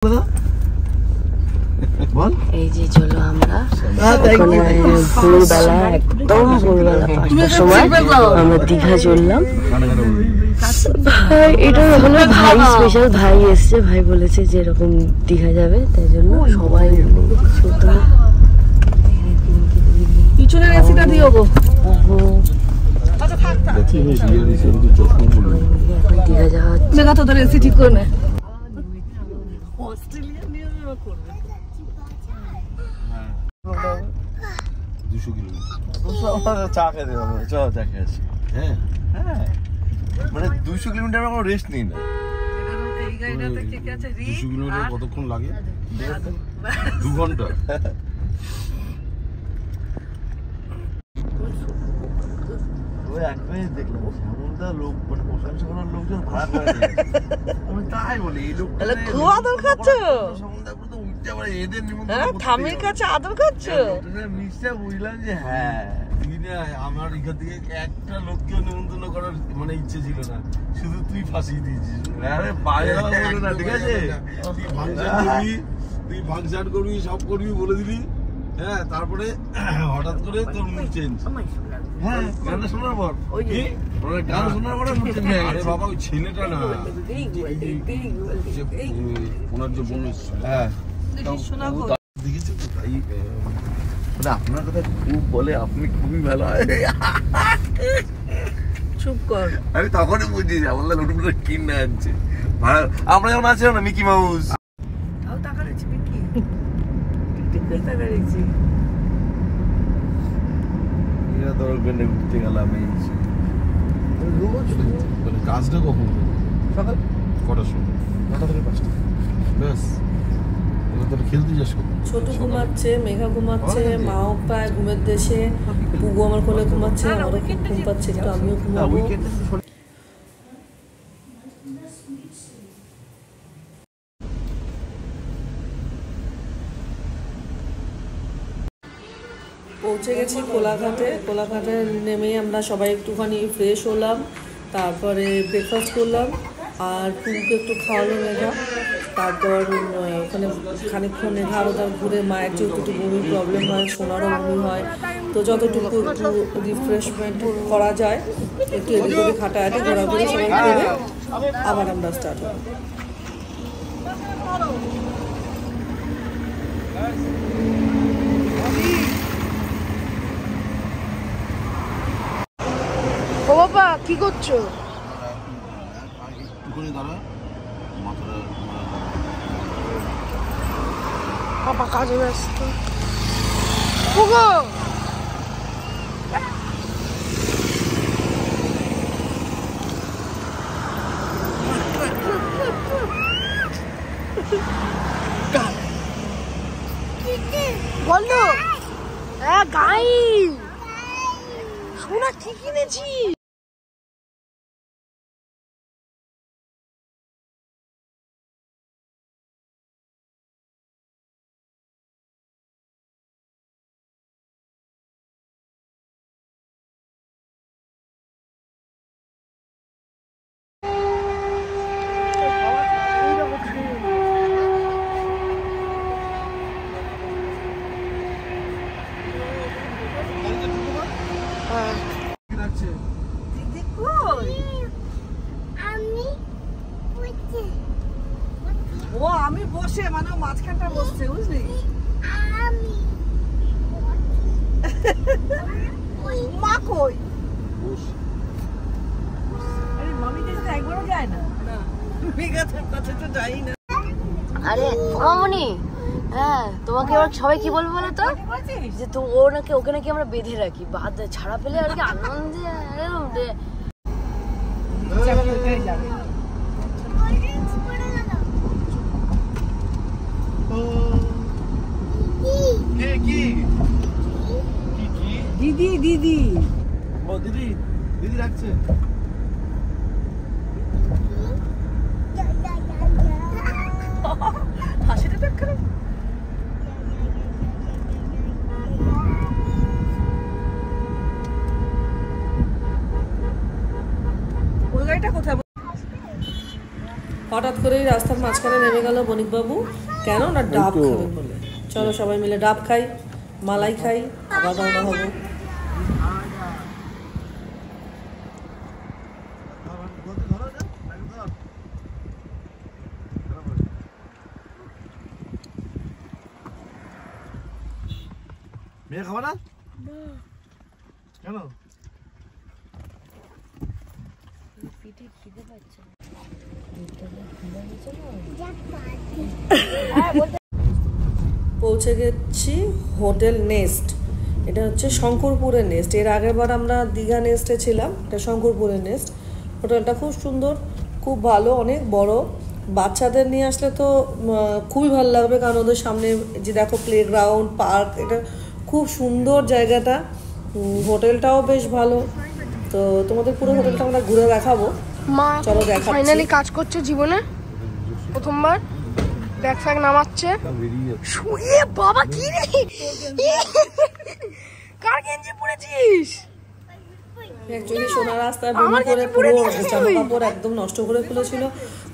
এই যে চলো আমরা ভোরবেলা একদম ভোরবেলা 5টার সময় আমরা দীঘা চললাম। ভাই এটা হলো ভাই স্পেশাল, ভাই এসছে, ভাই বলেছে যে এরকম দীঘা যাবে, তাই জন্য সবাই পিছনের এসিটা দিও গো। দীঘা যাওয়া জায়গা তোদের এসি ঠিক করে নে। অস্ট্রেলিয়া নিয়ে করবে 200 কিলোমিটার চা খেতে হবে, চল চা খেয়ে আসি। হ্যাঁ হ্যাঁ, মানে 200 কিলোমিটার কোনো রেস্ট নেই না। এই গাড়িটাতে ঠিক আছে, 200 কিলোমিটার কতক্ষণ লাগে? 2 ঘন্টা। ওই একবার দেখলাম শ্যামলদা লোক মানে প্রশংসা করার লোকজন ভাড়া করে আমি তাই বলি এই লোক খুব আদর খাচ্ছো শ্যামলদা পুরো উঠতে পারে এদের নিমন্ত্রণ হ্যাঁ, থামির কাছে আদর খাচ্ছো। নিশ্চয় বুঝলাম যে হ্যাঁ আমার এখান থেকে একটা লোককে নিমন্ত্রণ করার মানে ইচ্ছে ছিল না, শুধু তুই ফাঁসিয়ে দিয়েছিস। আরে বাইরে বলে না, ঠিক আছে তুই ফাংশন করবি সব করবি বলে দিবি, হ্যাঁ তারপরে হঠাৎ করে তোর মুড চেঞ্জ। হ্যাঁ গানটা শোনার পর গান শোনার পরে মুড চেঞ্জ হয়ে গেছে। বাবা ওই ছেলেটা না ওনার যে বোন হ্যাঁ দেখেছি তো, তাই মানে আপনার কথা খুব বলে, আপনি খুবই ভালো হয়। চুপ কর, আমি তখনই বুঝি আমার নতুন করে কিনে আনছে। আমরা যেমন আছে না মিকি মাউস টাকা দিচ্ছি, মিকি টাকা দিচ্ছি। এরা তো ওখানে ঘুরতে গেলাম এই কাজটা কখন সকাল কটার সময়? 9টা থেকে 5টা ব্যাস। এবার তোর খেলতে যাস কখন? ছোট ঘুমাচ্ছে, মেঘা ঘুমাচ্ছে, মাও প্রায় ঘুমের দেশে, বুবু আমার কোলে ঘুমাচ্ছে, আমারও ঘুম পাচ্ছে, একটু আমিও ঘুমাবো। পৌঁছে গেছি কোলাঘাটে। কোলাঘাটে নেমেই আমরা সবাই একটুখানি ফ্রেশ হলাম, তারপরে ব্রেকফাস্ট করলাম, আর পুকুকে একটু খাওয়ালো মেঘা। তারপর ওখানে খানিকক্ষণ মেঘা আরও তার ঘুরে, মায়ের যেহেতু একটু বমির প্রবলেম হয়, সোনারও বমি হয়, তো যতটুকু একটু রিফ্রেশমেন্ট করা যায় একটু এদিক ওদিক হাঁটাহাঁটি ঘোরাঘুরি সবাই করে আবার আমরা স্টার্ট হলাম। ও বাবা কি করছো? বাবা কাজে ব্যস্ত। বলো হ্যাঁ গাই সোনা কি কিনেছি? ও আমি বসে মানে মাঝখানটা বসছে, বুঝলি? মা কই? আরে মামিদের সাথে একবারও যায় না, মেঘাদের কাছে তো যাই না। আরে মামনি, হ্যাঁ তোমাকে এবার সবাই কি বলবো বলো তো, যে তো ও নাকি ওকে নাকি আমরা বেঁধে রাখি, বাদ ছাড়া পেলে আর কি আনন্দে দিদি দিদি ও দিদি দিদি রাখছে। হাসিটা দেখ করে ওই গাড়িটা কোথায়? হঠাৎ করেই রাস্তার মাঝখানে নেমে গেল বণিকবাবু, কেন না ডাব খাবে বলে। চলো সবাই মিলে ডাব খাই, মালাই খাই, আবার রওনা হবো। মেয়ে খাবে না কেন? পৌঁছে গেছি হোটেল নেস্ট। এটা হচ্ছে শঙ্করপুরের নেস্ট। এর আগের বার আমরা দীঘা নেস্টে ছিলাম, এটা শঙ্করপুরের নেস্ট। হোটেলটা খুব সুন্দর, খুব ভালো, অনেক বড়। বাচ্চাদের নিয়ে আসলে তো খুবই ভালো লাগবে, কারণ ওদের সামনে যে দেখো প্লেগ্রাউন্ড, পার্ক, এটা খুব সুন্দর জায়গাটা। হোটেলটাও বেশ ভালো। তো তোমাদের পুরো হোটেলটা আমরা ঘুরে দেখাবো। চলো দেখাচ্ছি। ফাইনালি কাজ করছে জীবনে প্রথমবার, ব্যাগ ফ্যাগ নামাচ্ছে। শুয়ে বাবা কি রে, কার গেঞ্জি পরেছিস? অ্যাকচুয়ালি সোনা রাস্তায় বমি করে পুরো জামা কাপড় একদম নষ্ট করে ফেলেছিল।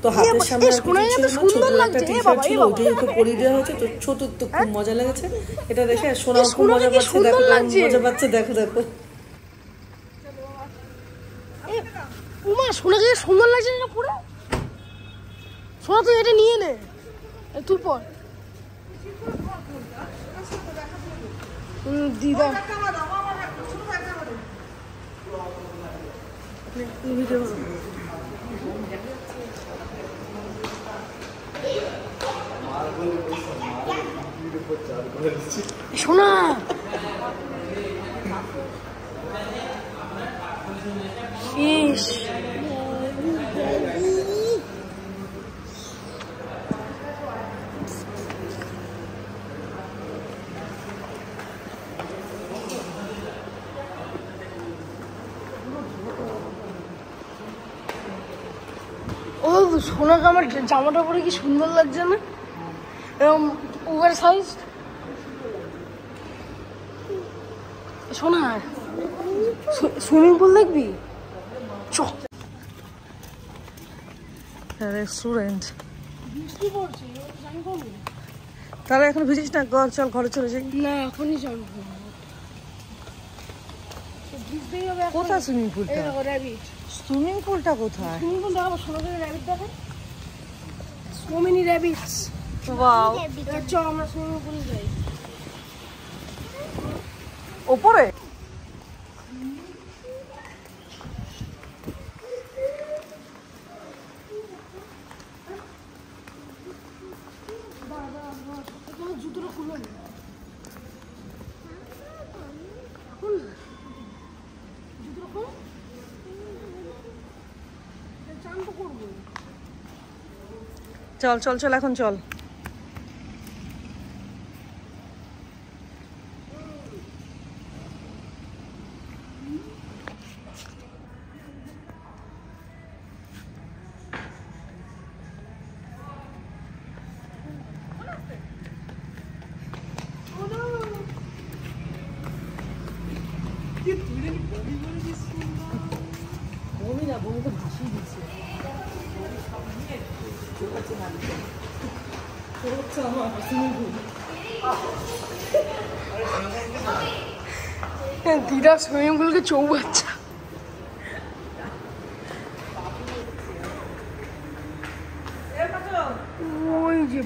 তো হাতের সামনে আর কিছু ছিল না, ছোট একটা টি শার্ট ছিল, ওইটাই একটু পরিয়ে দেওয়া হয়েছে। তো ছোট তো খুব মজা লেগেছে এটা দেখে। সোনা খুব মজা পাচ্ছে, দেখো মজা পাচ্ছে, দেখো দেখো। উমা সোনাকে সুন্দর লাগছে না পুরো। সোনা তুই এটা নিয়ে নে, তুই পর। দিদা সোনা ইস ও সোনাকে আমার জামাটা পরে কি সুন্দর লাগছে না, এরকম ওভার সাইজ। সোনা সুইমিং পুল দেখবি? চ রেস্টুরেন্ট। বৃষ্টি পড়ছে, তাহলে এখন ভিজিস না, চল ঘরে চলে যাই। না এখনই যাবো। কোথায় সুইমিং পুলটা? র্যাবিট সুইমিং পুলটা কোথায়? সুইমিং পুল দেখাবো, সোনাকে র্যাবিট দেখে। So many rabbits. ওয়াও, চল আমরা সুইমিং পুলে যাই। ওপরে জুতোটা খুলে নে। জুতোটা খুল, চান তো করবো। চল চল চল, এখন চল। বমি না, বমি তো ভাসিয়ে দিচ্ছে। দিদা সুইমিং পুলকে চৌবাচ্চা। ওই যে